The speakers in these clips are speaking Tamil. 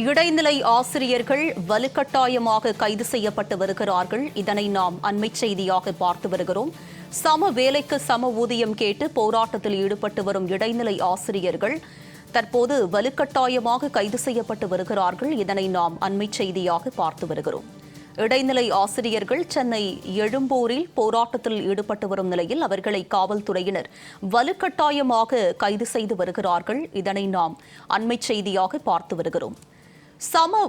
இடைநிலை ஆசிரியர்கள் வலுக்கட்டாயமாக கைது செய்யப்பட்டு வருகிறார்கள். இதனை நாம் அண்மை செய்தியாக பார்த்து வருகிறோம். சம வேலைக்கு சம ஊதியம் கேட்டு போராட்டத்தில் ஈடுபட்டு வரும் இடைநிலை ஆசிரியர்கள் தற்போது வலுக்கட்டாயமாக கைது செய்யப்பட்டு வருகிறார்கள். இதனை நாம் அண்மை செய்தியாக பார்த்து வருகிறோம். இடைநிலை ஆசிரியர்கள் சென்னை எழும்பூரில் போராட்டத்தில் ஈடுபட்டு வரும் நிலையில் அவர்களை காவல்துறையினர் வலுக்கட்டாயமாக கைது செய்து வருகிறார்கள். இதனை நாம் அண்மை செய்தியாக பார்த்து வருகிறோம். சம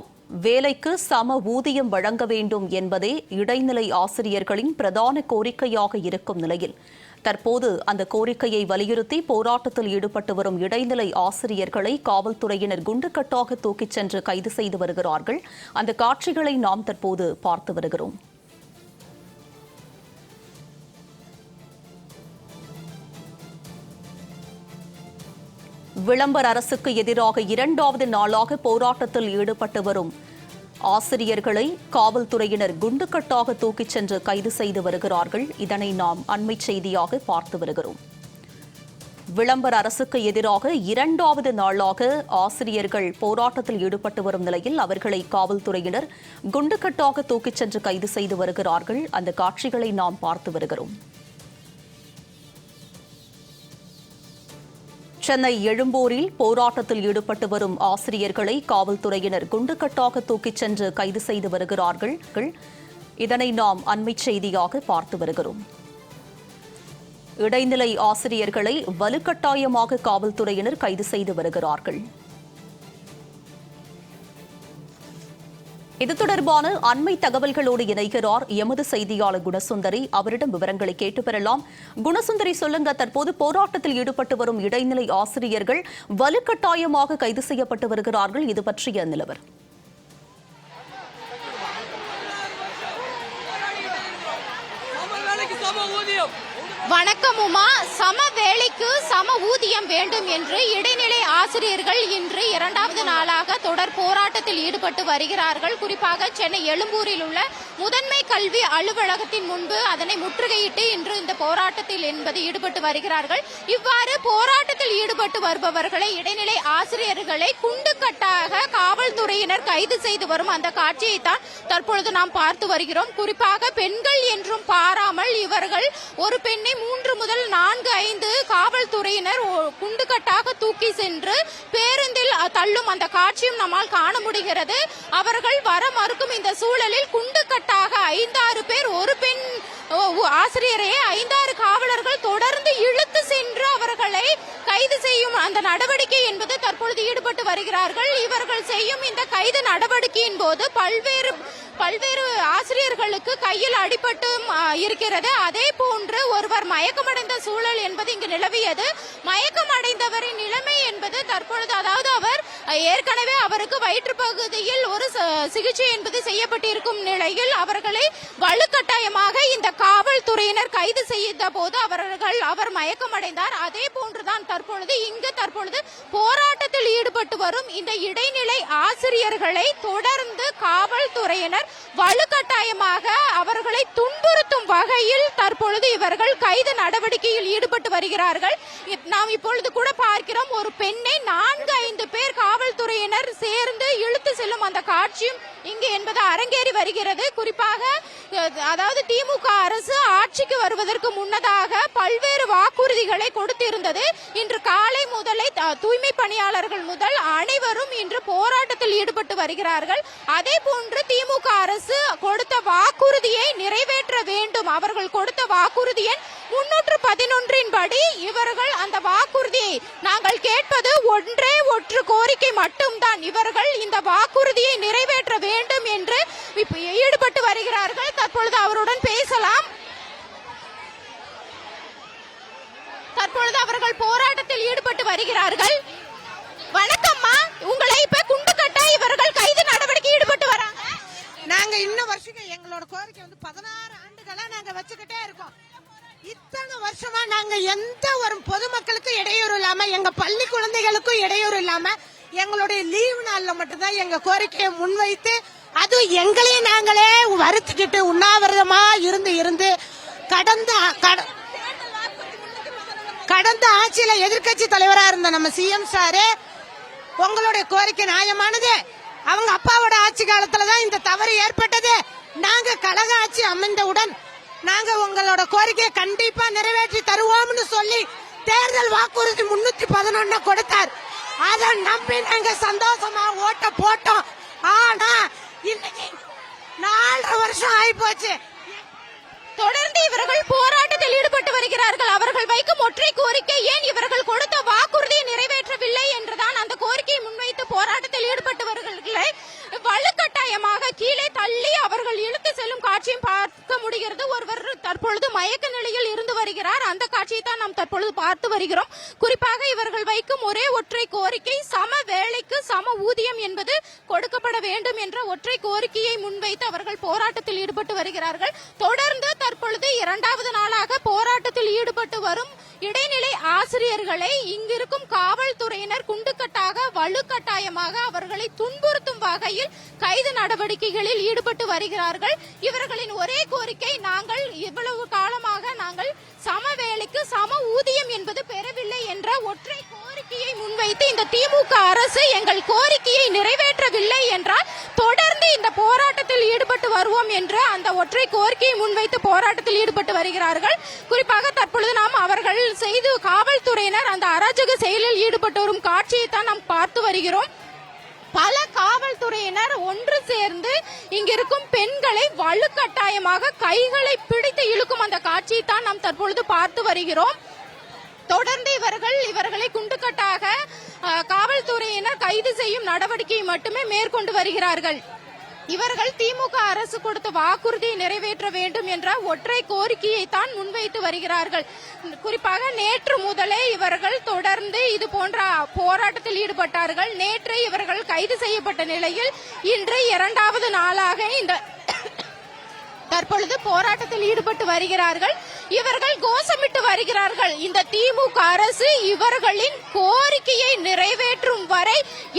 வேலைக்கு சம ஊதியம் வழங்க வேண்டும் என்பதே இடைநிலை ஆசிரியர்களின் பிரதான கோரிக்கையாக இருக்கும் நிலையில் தற்போது அந்த கோரிக்கையை வலியுறுத்தி போராட்டத்தில் ஈடுபட்டு வரும் இடைநிலை ஆசிரியர்களை காவல்துறையினர் குண்டுக்கட்டாக தூக்கிச் சென்று கைது செய்து வருகிறார்கள். அந்த காட்சிகளை நாம் தற்போது பார்த்து வருகிறோம். விளம்பர அரசுக்கு எதிராக இரண்டாவது நாளாக போராட்டத்தில் ஈடுபட்டு வரும் ஆசிரியர்களை காவல்துறையினர் குண்டுக்கட்டாக தூக்கிச் சென்று கைது செய்து வருகிறார்கள். இதனை நாம் அண்மை செய்தியாக பார்த்து வருகிறோம். விளம்பர அரசுக்கு எதிராக இரண்டாவது நாளாக ஆசிரியர்கள் போராட்டத்தில் ஈடுபட்டு வரும் நிலையில் அவர்களை காவல்துறையினர் குண்டுக்கட்டாக தூக்கிச் சென்று கைது செய்து வருகிறார்கள். அந்த காட்சிகளை நாம் பார்த்து வருகிறோம். சென்னை எழும்பூரில் போராட்டத்தில் ஈடுபட்டு வரும் ஆசிரியர்களை காவல்துறையினர் குண்டுக்கட்டாக தூக்கிச் சென்று கைது செய்து வருகிறார்கள். இதனை நாம் அண்மை செய்தியாக பார்த்து வருகிறோம். இடைநிலை ஆசிரியர்களை வலுக்கட்டாயமாக காவல்துறையினர் கைது செய்து வருகிறார்கள். இது தொடர்பான அண்மை தகவல்களோடு இணைகிறார் எமது செய்தியாளர் குணசுந்தரி. அவரிடம் விவரங்களை கேட்டு பெறலாம். குணசுந்தரி, சொல்லுங்க, தற்போது போராட்டத்தில் ஈடுபட்டு வரும் இடைநிலை ஆசிரியர்கள் வலுக்கட்டாயமாக கைது செய்யப்பட்டு வருகிறார்கள். இது பற்றிய நிலவரம். வணக்கம் உமா. சம வேலைக்கு சம ஊதியம் வேண்டும் என்று இடைநிலை ஆசிரியர்கள் இன்று இரண்டாவது நாளாக தொடர் போராட்டத்தில் ஈடுபட்டு வருகிறார்கள். குறிப்பாக சென்னை எழும்பூரில் உள்ள முதன்மை கல்வி அலுவலகத்தின் முன்பு அதனை முற்றுகையிட்டு இன்று இந்த போராட்டத்தில் ஈடுபட்டு வருகிறார்கள். இவ்வாறு போராட்டத்தில் ஈடுபட்டு வருபவர்களை, இடைநிலை ஆசிரியர்களை குண்டுக்கட்டாக காவல்துறையினர் கைது செய்து வரும் அந்த காட்சியை தான் தற்பொழுது நாம் பார்த்து வருகிறோம். குறிப்பாக பெண்கள் என்றும் பாராமல் இவர்கள் ஒரு பெண்ணை 3 முதல் 4-5 காவல்துறையினர் குண்டுக்கட்டாக தூக்கி சென்று பேருந்தில் தள்ளும் அந்த காட்சியும் நம்மால் காண முடிகிறது. அவர்கள் வர மறுக்கும் இந்த சூழலில் குண்டுக்கட்டாக 5-6 பேர், ஒரு பெண் ஆசிரியரையே 5-6 காவலர்கள் தொடர்ந்து இழுத்து சென்று அவர்களை கைது செய்யும் அந்த நடவடிக்கை என்பது தற்பொழுது ஈடுபட்டு வருகிறார்கள். இவர்கள் செய்யும் இந்த கைது நடவடிக்கையின் போது பல்வேறு ஆசிரியர்களுக்கு கையில் அடிபட்டு இருக்கிறது. அதே போன்று ஒருவர் மயக்கமடைந்த சூழல் என்பது இங்கு நிலவியது. மயக்கமடைந்தவரின் நிலைமை என்பது தற்பொழுது, அதாவது அவர் ஏற்கனவே அவருக்கு வயிற்று பகுதியில் ஒரு சிகிச்சை என்பது செய்யப்பட்டிருக்கும் நிலையில் அவர்களை வலுக்கட்டாயமாக இந்த காவல்துறையினர் கைது செய்த போது அவர் மயக்கமடைந்தார். அதே போன்றுதான் தற்பொழுது போராட்டத்தில் ஈடுபட்டு வரும் இந்த இடைநிலை ஆசிரியர்களை தொடர்ந்து காவல்துறையினர் வலுக்கட்டாயமாக அவர்களை துன்புறுத்தும் வகையில் தற்பொழுது இவர்கள் கைது நடவடிக்கையில் ஈடுபட்டு வருகிறார்கள். நாம் இப்பொழுது கூட பார்க்கிறோம், ஒரு பெண்ணை 4-5 பேர் காவல்துறையினர் சேர்ந்து இழுத்து செல்லும் அந்த காட்சியும் இங்கு என்பது அரங்கேறி வருகிறது. குறிப்பாக அதாவது திமுக அரசு ஆட்சிக்கு வருவதற்கு முன்னதாக பல்வேறு வாக்குறுதிகளை கொடுத்திருந்தது. இன்று காலை முதலே தூய்மை பணியாளர்கள் முதல் அனைவரும் இன்று போராட்டத்தில் ஈடுபட்டு வருகிறார்கள். அதே போன்று திமுக அரசு கொடுத்த வாக்குறுதியை நிறைவேற்ற வேண்டும். அவர்கள் கொடுத்த வாக்குறுதி எண் 311 படி இவர்கள் அந்த வாக்குறுதியை, நாங்கள் கேட்பது ஒன்றே ஒன்று கோரிக்கை மட்டும்தான், இவர்கள் இந்த வாக்குறுதியை நிறைவேற்ற வேண்டும் என்று ஈடுபட்டு வருகிறார்கள். தற்பொழுது அவருடன் பேசலாம். தற்பொழுது அவர்கள் போராட்டத்தில் ஈடுபட்டு வருகிறார்கள். வணக்கம்மா, உங்களை இப்ப குண்டுக்கட்டா இவர்கள் கைது நடவடிக்கை ஈடுபட்டு வராங்க. நாங்க இன்னும் வருஷம் எங்களோட கோரிக்கை 16 ஆண்டுகளா நாங்க வச்சுக்கிட்டே இருக்கோம். இத்தனை வருஷமா நாங்க எந்த ஒரு பொதுமக்களுக்கு இடையூறு இல்லாம, எங்க பள்ளி குழந்தைகளுக்கும் இடையூறு இல்லாம, எங்களுடைய லீவு நாள்ல மட்டும்தான் எங்க கோரிக்கையை முன்வைத்து, அது எங்களையே நாங்களே வருத்திக்கிட்டு உண்ணாவிரதமா இருந்து கடந்த ஆட்சியில எதிர்கட்சி தலைவரா இருந்த நம்ம சிஎம் சாரு, உங்களுடைய கோரிக்கை நியாயமானது, அவங்க அப்பாவோட ஆட்சி காலத்துல தான் இந்த தவறு ஏற்பட்டது. நாங்க கழக ஆட்சி அமைந்தவுடன் நாங்க உங்களோட கோரிக்கையை கண்டிப்பா நிறைவேற்றி தருவோம்னு சொல்லி தேர்தல் வாக்குறுதி 311 கொடுத்தார். அதை நம்பி நாங்க சந்தோஷமா ஓட்ட போட்டோம். ஆனா இன்னைக்கு 4.5 வருஷம் ஆகி போச்சு. தொடர்ந்து இவர்கள் போராட்டத்தில் ஈடுபட்டு வருகிறார்கள். அவர்கள் வைக்கும் ஒற்றை கோரிக்கை ஏன் இவர்கள் கொடுத்த வாக்குறுதியை நிறைவேற்றவில்லை என்றுதான் அந்த கோரிக்கையை முன்வைத்து போராட்டத்தில் ஈடுபட்டு வருகிறார்கள். வலுக்கட்டாயமாக கீழே தள்ளி அவர்கள் இழுத்து செல்லும் காட்சியும் பார்க்க முடிகிறது. ஒருவர் தற்பொழுது மயக்க நிலையில் இருந்து வருகிறார். அந்த காட்சியை தான் நாம் தற்பொழுது பார்த்து வருகிறோம். குறிப்பாக இவர்கள் வைக்கும் ஒரே ஒற்றை கோரிக்கை சம வேலைக்கு சம ஊதியம் என்பது கொடுக்கப்பட வேண்டும் என்ற ஒற்றை கோரிக்கையை முன்வைத்து அவர்கள் போராட்டத்தில் ஈடுபட்டு வருகிறார்கள். தொடர்ந்து தற்பொழுது 2வது நாளாக போராட்டத்தில் ஈடுபட்டு வரும் இடைநிலை ஆசிரியர்களை இங்கிருக்கும் காவல்துறையினர் குண்டுக்கட்டாக வலுக்கட்டாயமாக அவர்களை துன்புறுத்தும் வகையில் கைது நடவடிக்கைகளில் ஈடுபட்டு வருகிறார்கள். இவர்களின் ஒரே கோரிக்கை, நாங்கள் இவ்வளவு காலமாக நாங்கள் சம வேலைக்கு சம ஊதியம் என்பது பெறவில்லை என்ற ஒற்றை கோரிக்கையை முன்வைத்து இந்த திமுக அரசு எங்கள் கோரிக்கையை நிறைவேற்றவில்லை என்றால் தொடர்ந்து இந்த போராட்டத்தில் ஈடுபட்டு வருவோம் என்று அந்த ஒற்றை கோரிக்கையை முன்வைத்து போராட்டத்தில் ஈடுபட்டு வருகிறார்கள். குறிப்பாக தற்பொழுது நாம் அவர்கள் செய்து காவல்துறையினர் அந்த அராஜக செயலில் ஈடுபட்டு வரும் காட்சியை தான் நாம் பார்த்து வருகிறோம். பல காவல்துறையினர் ஒன்று சேர்ந்து இங்கிருக்கும் பெண்களை வலுக்கட்டாயமாக கைகளை பிடித்து இழுக்கும் அந்த காட்சியை தான் நாம் தற்பொழுது பார்த்து வருகிறோம். தொடர்ந்து இவர்களை குண்டுக்கட்டாக காவல்துறையினர் கைது செய்யும் நடவடிக்கையை மட்டுமே மேற்கொண்டு வருகிறார்கள். இவர்கள் திமுக அரசு கொடுத்த வாக்குறுதியை நிறைவேற்ற வேண்டும் என்ற ஒற்றை கோரிக்கையை தான் முன்வைத்து வருகிறார்கள். குறிப்பாக நேற்று முதலே இவர்கள் தொடர்ந்து இது போன்ற போராட்டத்தில் ஈடுபட்டார்கள். நேற்று இவர்கள் கைது செய்யப்பட்ட நிலையில் இன்று 2வது நாளாக இந்த தற்பொழுது போராட்டத்தில் ஈடுபட்டு வருகிறார்கள். இவர்கள் கோஷமிட்டு வருகிறார்கள், இந்த திமுக அரசு இவர்களின் கோரிக்கையை நிறைவேற்றும் வரை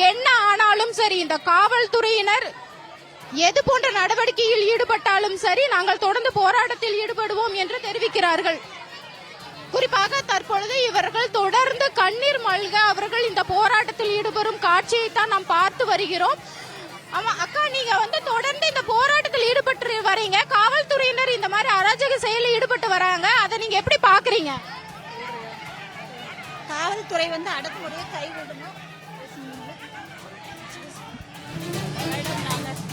என்ன ஆனாலும் சரி, இந்த காவல்துறையினர் எது போன்ற நடவடிக்கையில் ஈடுபட்டாலும் சரி நாங்கள் தொடர்ந்து போராட்டத்தில் ஈடுபடுவோம் என்று தெரிவிக்கிறார்கள். குறிப்பாக தற்பொழுது இவர்கள் தொடர்ந்து கண்ணீர் மல்க அவர்கள் இந்த போராட்டத்தில் ஈடுபடும் காட்சியை தான் நாம் பார்த்து வருகிறோம். ஆமா அக்கா, நீங்க தொடர்ந்து இந்த போராட்டத்தில் ஈடுபட்டு வரீங்க, காவல்துறையினர் இந்த மாதிரி அராஜக செயலில் ஈடுபட்டு வராங்க, அதை நீங்க எப்படி பாக்குறீங்க? காவல்துறை அடக்குமுறையை கைவிடணும்.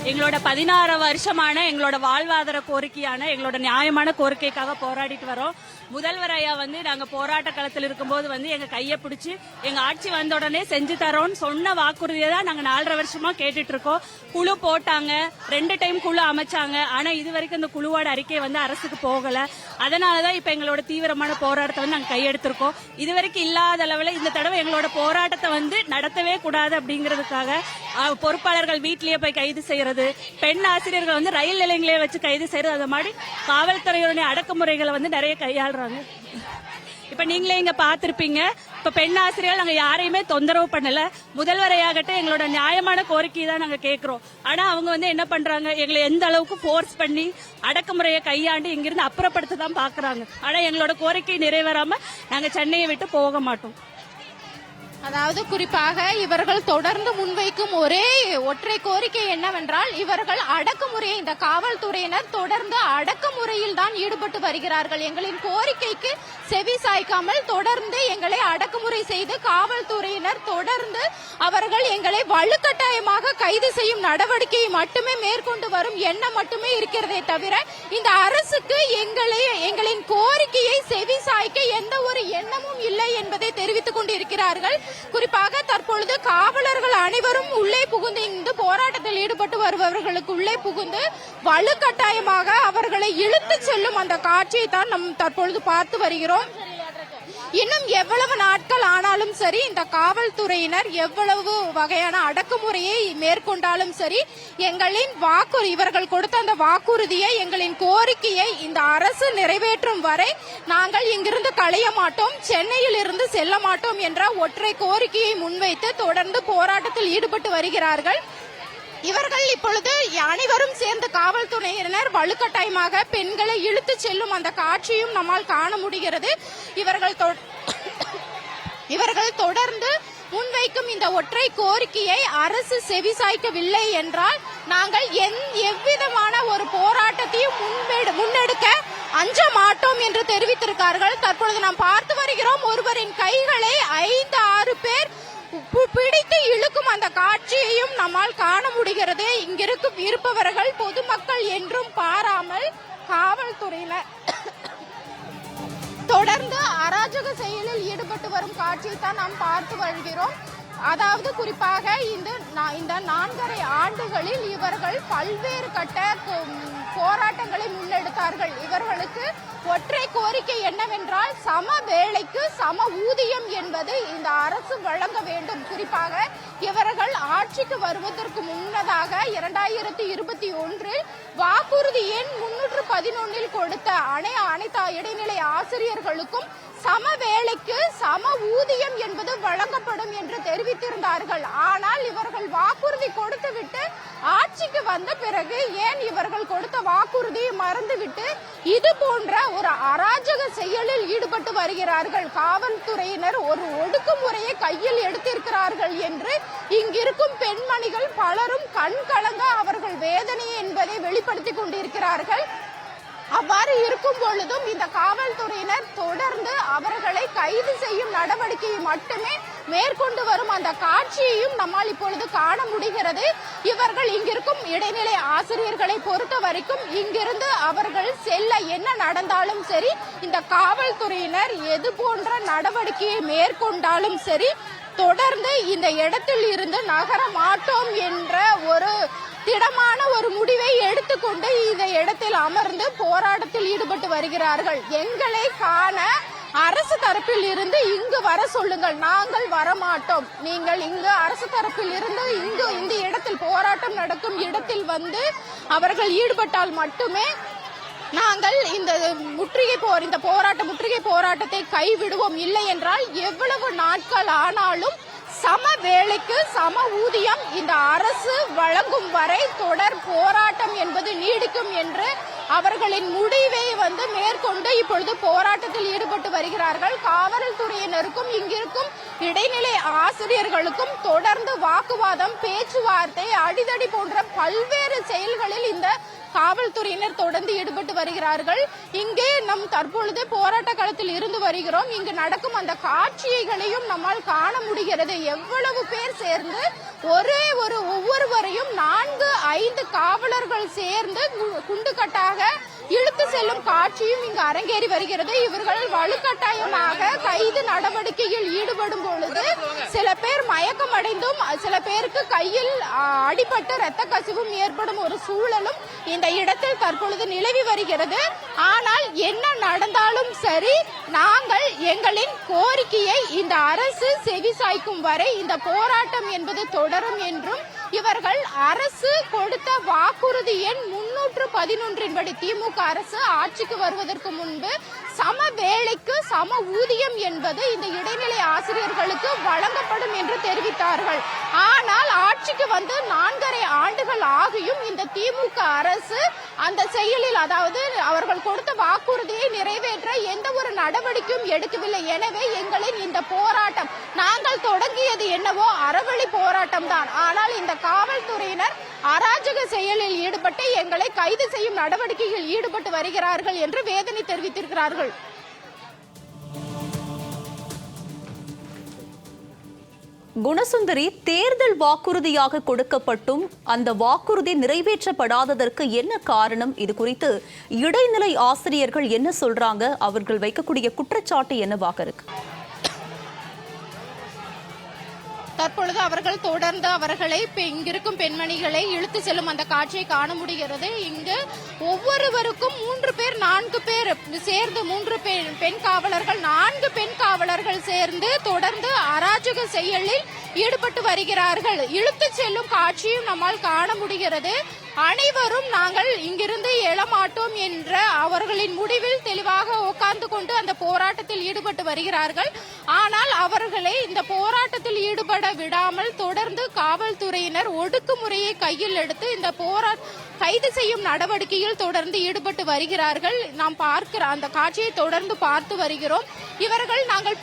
எங்களோட 16 வருஷமான எங்களோட வாழ்வாதார கோரிக்கையான எங்களோட நியாயமான கோரிக்கைக்காக போராடிட்டு வரோம். முதல்வர் ஐயா நாங்க போராட்ட களத்தில் இருக்கும்போது எங்க கையை பிடிச்சி எங்க ஆட்சி வந்த உடனே செஞ்சு தரோம்னு சொன்ன வாக்குறுதியை தான் நாங்க 4.5 வருஷமா கேட்டுட்டு இருக்கோம். குழு போட்டாங்க, 2 டைம் குழு அமைச்சாங்க. ஆனா இது வரைக்கும் இந்த குழுவோட அறிக்கை அரசுக்கு போகல. அதனாலதான் இப்ப எங்களோட தீவிரமான போராட்டத்தை நாங்க கையெடுத்திருக்கோம். இது வரைக்கும் இல்லாத அளவில் இந்த தடவை எங்களோட போராட்டத்தை நடத்தவே கூடாது அப்படிங்கறதுக்காக பொறுப்பாளர்கள் வீட்டிலேயே போய் கைது செய்யறது, பெண் ஆசிரியர்கள் ரயில் நிலையங்களே வச்சு கைது செய்யறது, அது மாதிரி காவல்துறையுடைய அடக்குமுறைகளை நிறைய கையாளுறாங்க. இப்ப நீங்களே இங்க பாத்திருப்பீங்க, இப்ப பெண் ஆசிரியர்கள் நாங்க யாரையுமே தொந்தரவு பண்ணல. முதல்வரையாகட்டும் எங்களோட நியாயமான கோரிக்கையை தான் நாங்க கேட்கிறோம். ஆனா அவங்க என்ன பண்றாங்க, எங்களை எந்த அளவுக்கு போர்ஸ் பண்ணி அடக்குமுறையை கையாண்டு இங்கிருந்து அப்புறப்படுத்த தான் பாக்குறாங்க. ஆனா எங்களோட கோரிக்கை நிறைவேறாம நாங்க சென்னையை விட்டு போக மாட்டோம். அதாவது குறிப்பாக இவர்கள் தொடர்ந்து முன்வைக்கும் ஒரே ஒற்றை கோரிக்கை என்னவென்றால், இவர்கள் அடக்குமுறையை, இந்த காவல்துறையினர் தொடர்ந்து அடக்குமுறையில் தான் ஈடுபட்டு வருகிறார்கள். எங்களின் கோரிக்கைக்கு செவி சாய்க்காமல் தொடர்ந்து எங்களை அடக்குமுறை செய்து காவல்துறையினர் தொடர்ந்து அவர்கள் எங்களை வலுக்கட்டாயமாக கைது செய்யும் நடவடிக்கையை மட்டுமே மேற்கொண்டு வரும் எண்ணம் மட்டுமே இருக்கிறதே தவிர இந்த அரசுக்கு எங்களின் கோரிக்கையை செவி சாய்க்க எந்த ஒரு எண்ணமும் இல்லை என்பதை தெரிவித்துக் கொண்டிருக்கிறார்கள். குறிப்பாக தற்பொழுது காவலர்கள் அனைவரும் உள்ளே புகுந்து இந்த போராட்டத்தில் ஈடுபட்டு வருபவர்களுக்கு உள்ளே புகுந்து வலுக்கட்டாயமாக அவர்களை இழுத்து செல்லும் அந்த காட்சியை தான் நாம் தற்பொழுது பார்த்து வருகிறோம். இன்னும் எவ்வளவு நாட்கள் ஆனாலும் சரி, இந்த காவல்துறையினர் எவ்வளவு வகையான அடக்குமுறையை மேற்கொண்டாலும் சரி, எங்களின் இவர்கள் கொடுத்த அந்த வாக்குறுதியை, எங்களின் கோரிக்கையை இந்த அரசு நிறைவேற்றும் வரை நாங்கள் இங்கிருந்து களைய மாட்டோம், சென்னையில் இருந்து செல்ல மாட்டோம் என்ற ஒற்றை கோரிக்கையை முன்வைத்து தொடர்ந்து போராட்டத்தில் ஈடுபட்டு வருகிறார்கள். இவர்கள் இப்பொழுது அனைவரும் சேர்ந்த காவல்துறையினர் வலுக்கட்டாயமாக பெண்களை இழுத்து செல்லும் அந்த காட்சியும் நம்மால் காண முடிகிறது. இவர்கள் தொடர்ந்து முன்வைக்கும் இந்த ஒற்றை கோரிக்கையை அரசு செவிசாய்க்கவில்லை என்றால் நாங்கள் எவ்விதமான ஒரு போராட்டத்தையும் முன்னெடுக்க அஞ்ச மாட்டோம் என்று தெரிவித்திருக்கார்கள். தற்பொழுது நாம் பார்த்து வருகிறோம், ஒருவரின் கைகளை 5-6 பேர் பிடித்து இழுக்கும் அந்த காட்சியையும் நம்மால் காண முடிகிறது. இங்கிருக்கும் இருப்பவர்கள் பொதுமக்கள் என்றும் பாராமல் காவல்துறையினர் தொடர்ந்து அராஜக செயலில் ஈடுபட்டு வரும் காட்சியை தான் நாம் பார்த்து வருகிறோம். அதாவது குறிப்பாக இந்த 4.5 ஆண்டுகளில் இவர்கள் பல்வேறு கட்ட போராட்டங்களை முன்னெடுத்தார்கள். இவர்களுக்கு ஒற்றை கோரிக்கை என்னவென்றால் சம வேலைக்கு சம ஊதியம் என்பது இந்த அரசு வழங்க வேண்டும். குறிப்பாக இவர்கள் ஆட்சிக்கு வருவதற்கு முன்னதாக 2021 வாக்குறுதி எண் 311 கொடுத்த அனைத்து இடைநிலை ஆசிரியர்களுக்கும் சம வேலைக்கு சம ஊதியம் என்பது வழங்கப்படும் என்று தெரிவித்திருந்தார்கள். ஆனால் இவர்கள் வாக்குறுதி கொடுத்துவிட்டு ஆட்சிக்கு வந்த பிறகு ஏன் இவர்கள் கொடுத்த வாக்குறுதியை மறந்துவிட்டு இது போன்ற ஒரு அராஜக செயலில் ஈடுபட்டு வருகிறார்கள். காவல்துறையினர் ஒரு ஒடுக்குமுறையை கையில் எடுத்திருக்கிறார்கள் என்று இங்கிருக்கும் பெண்மணிகள் பலரும் கண்கலங்க அவர்கள் வேதனை என்பதை வெளிப்படுத்திக் கொண்டிருக்கிறார்கள். அவ்வாறு இருக்கும் பொழுதும் இந்த காவல்துறையினர் தொடர்ந்து அவர்களை கைது செய்யும் நடவடிக்கையை மட்டுமே மேற்கொண்டு வரும் அந்த காட்சியையும் நம்மால் இப்பொழுது காண முடிகிறது. இவர்கள் இங்கிருக்கும் இடைநிலை ஆசிரியர்களை பொறுத்த வரைக்கும் இங்கிருந்து அவர்கள் செல்ல என்ன நடந்தாலும் சரி, இந்த காவல்துறையினர் எது போன்ற நடவடிக்கையை மேற்கொண்டாலும் சரி, தொடர்ந்து இந்த இடத்தில் இருந்து நகர மாட்டோம் என்ற ஒரு திடமான ஒரு முடிவை எடுத்துக்கொண்டு இந்த இடத்தில் அமர்ந்து போராட்டத்தில் ஈடுபட்டு வருகிறார்கள். எங்களை காண அரசு தரப்பில் இருந்து இங்கு வர சொல்லுங்கள், நாங்கள் வரமாட்டோம். நீங்கள் இங்கு அரசு தரப்பில் இருந்து இந்த இடத்தில் போராட்டம் நடக்கும் இடத்தில் வந்து அவர்கள் ஈடுபட்டால் மட்டுமே நாங்கள் இந்த முற்றுகை போராட்டத்தை கைவிடுவோம். இல்லை என்றால் எவ்வளவு நாட்கள் ஆனாலும் சம வேலைக்கு சம ஊதியம் இந்த அரசு வழங்கும் வரை தொடர் போராட்டம் என்பது நீடிக்கும் என்று அவர்களின் முடிவை மேற்கொண்டு இப்பொழுது போராட்டத்தில் ஈடுபட்டு வருகிறார்கள். காவல்துறையினருக்கும் இங்கிருக்கும் இடைநிலை ஆசிரியர்களுக்கும் தொடர்ந்து வாக்குவாதம், பேச்சுவார்த்தை, அடிதடி போன்ற பல்வேறு செயல்களில் இந்த காவல்துறையினர் தொடர்ந்து ஈடுபட்டு வருகிறார்கள். இங்கே நம் தற்பொழுது போராட்ட களத்தில் இருந்து வருகிறோம். இங்கு நடக்கும் அந்த காட்சிகளையும் நம்மால் காண முடிகிறது. எவ்வளவு பேர் சேர்ந்து ஒவ்வொருவரையும் 4-5 காவலர்கள் சேர்ந்து குண்டுக்கட்டாக இழுத்து செல்லும் காட்சியும் இங்கு அரங்கேறி வருகிறது. இவர்கள் வலுக்கட்டாயமாக கைது நடவடிக்கையில் ஈடுபடும் பொழுது சில பேர் மயக்கம் அடைந்தும் சில பேருக்கு கையில் அடிபட்டு இரத்த கசிவும் ஏற்படும் ஒரு சூழலும் இந்த இடத்தில் தற்பொழுது நிலவி வருகிறது. ஆனால் என்ன நடந்தாலும் சரி, நாங்கள் எங்களின் கோரிக்கையை இந்த அரசு செவிசாய்க்கும் வரை இந்த போராட்டம் என்பது தொடரும் என்றும், இவர்கள் அரசு கொடுத்த வாக்குறுதி எண் 311 படி திமுக அரசு ஆட்சிக்கு வருவதற்கு முன்பு சம வேலைக்கு சம ஊதியம் என்பது இந்த இடைநிலை ஆசிரியர்களுக்கு வழங்கப்படும் என்று தெரிவித்தார்கள். ஆனால் ஆட்சிக்கு வந்து 4.5 ஆண்டுகள் ஆகியும் இந்த திமுக அரசு அந்த செயலில், அதாவது அவர்கள் கொடுத்த வாக்குறுதியை நிறைவேற்ற எந்த ஒரு நடவடிக்கையும் எடுக்கவில்லை. எனவே எங்களின் இந்த போராட்டம், நாங்கள் தொடங்கியது என்னவோ அறவழி போராட்டம் தான். ஆனால் இந்த காவல்துறையினர் அராஜக செயலில் ஈடுபட்டு எங்களை கைது செய்யும் நடவடிக்கையில் ஈடுபட்டு வருகிறார்கள் என்று வேதனை தெரிவித்திருக்கிறார்கள். குணசுந்தரி, தேர்தல் வாக்குறுதியாக கொடுக்கப்பட்டும் அந்த வாக்குறுதி நிறைவேற்றப்படாததற்கு என்ன காரணம்? இது குறித்து இடைநிலை ஆசிரியர்கள் என்ன சொல்றாங்க? அவர்கள் வைக்கக்கூடிய குற்றச்சாட்டு என்னவாக இருக்கு? தற்பொழுது அவர்கள் தொடர்ந்து அவர்களை இங்கிருக்கும் பெண்மணிகளை இழுத்து செல்லும் அந்த காட்சியை காண முடிகிறது. இங்கு ஒவ்வொருவருக்கும் 3 பேர் 4 பேர் சேர்ந்து 3 பெண் காவலர்கள் 4 பெண் காவலர்கள் சேர்ந்து தொடர்ந்து அராஜக செயலில் ஈடுபட்டு வருகிறார்கள். இழுத்து செல்லும் காட்சியும் நம்மால் காண முடிகிறது. அனைவரும் நாங்கள் இங்கிருந்து எழமாட்டோம் என்ற அவர்களின் முடிவில் தெளிவாக உட்கார்ந்து கொண்டு அந்த போராட்டத்தில் ஈடுபட்டு வருகிறார்கள். ஆனால் அவர்களை இந்த போராட்டத்தில் ஈடுபட விடாமல் தொடர்ந்து காவல்துறையினர் ஒடுக்குமுறையை கையில் எடுத்து இந்த கைது செய்யும் நடவடிக்கையில் தொடர்ந்து ஈடுபட்டு வருகிறார்கள். நாம் பார்க்கிற அந்த காட்சியை தொடர்ந்து பார்த்து வருகிறோம். இவர்கள் நாங்கள்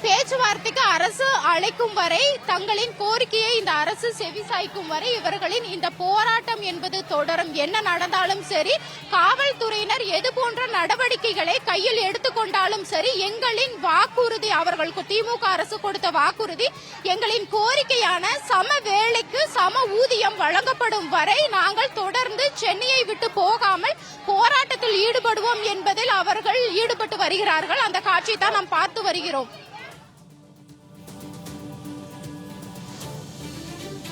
பேச்சுவார்த்தைக்கு அரசு அழைக்கும் வரை, தங்களின் கோரிக்கையை இந்த அரசு செவிசாய்க்கும் வரை இவர்களின் இந்த போராட்டம் என்பது தொடரும். என்ன நடந்தாலும் சரி, காவல்துறையினர் எது போன்ற நடவடிக்கைகளை கையில் எடுத்துக்கொண்டாலும் சரி, எங்களின் வாக்குறுதி, அவர்களுக்கு திமுக அரசு கொடுத்த வாக்குறுதி, எங்களின் கோரிக்கையான சம வேலைக்கு சம ஊதியம் வழங்கப்படும் வரை நாங்கள் தொடர்ந்து சென்னையை விட்டு போகாமல் போராட்டத்தில் ஈடுபடுவோம் என்பதில் அவர்கள் ஈடுபட்டு வருகிறார்கள். அந்த காட்சியை தான் நாம் பார்த்து வருகிறோம்.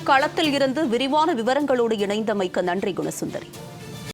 களத்தில் இருந்து விரிவான விவரங்களோடு இணைந்தமைக்கு நன்றி குணசுந்தரி.